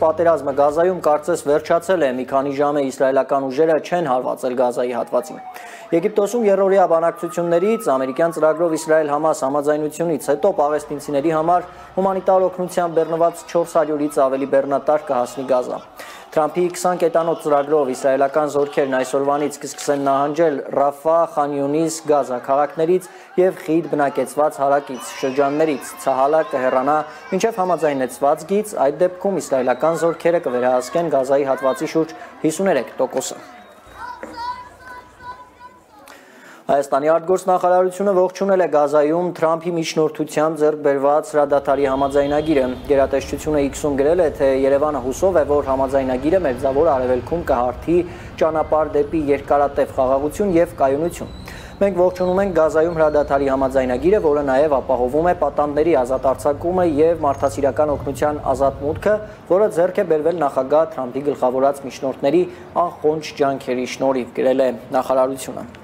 պատերազմը Գազայում կարծես վերջացել է, մի քանի ժամ է իսրայելական ուժերը չեն հարվածել Գազայի հատվածին։ Եգիպտոսում երրորդյա բանակցություններից ամերիկյան ծրագրով Իսրայել-Համաս համաձայնությունից հետո պաղեստինցիների համար հումանիտար օգնության բեռնված 400-ից ավելի բեռնատար կհասնի Գազա։ Թրամփի 20 կետանոց ծրագրով իսրայելական զորքերն այսօրվանից կսկսեն նահանջել Ռաֆա, Խան Յունիս, Գազա քաղաքներից եւ խիտ բնակեցված հարակից շրջաններից։ Ցահալը կհեռանա մինչև համաձայնեցված գիծ, այդ դեպքում իսրայելական զորքերը կվերահսկեն Գազայի հատվածի շուրջ 53%-ը։ Հայաստանի արտգործնախարարությունը ողջունել է Գազայում Թրամփի միջնորդությամբ ձեռք բերված հրադադարի համաձայնագիրը։ Գերատեսչությունը X-ում գրել է, թե Երևանը հուսով է, որ համաձայնագիրը Մերձավոր Արևելքում կհարթի ճանապարհ դեպի երկարատև խաղաղություն եւ կայունություն։ Մենք ողջունում ենք Գազայում հրադադարի համաձայնագիրը, որը նաև ապահովում է պատանդների ազատ արձակումը եւ մարդասիրական օգնության ազատ մուտքը, որը ձեռք է բերվել նախագահ Թրամփի գլխավորած միջնորդների անխոնջ ջանքերի շնորհիվ, գրել է նախարարությունը։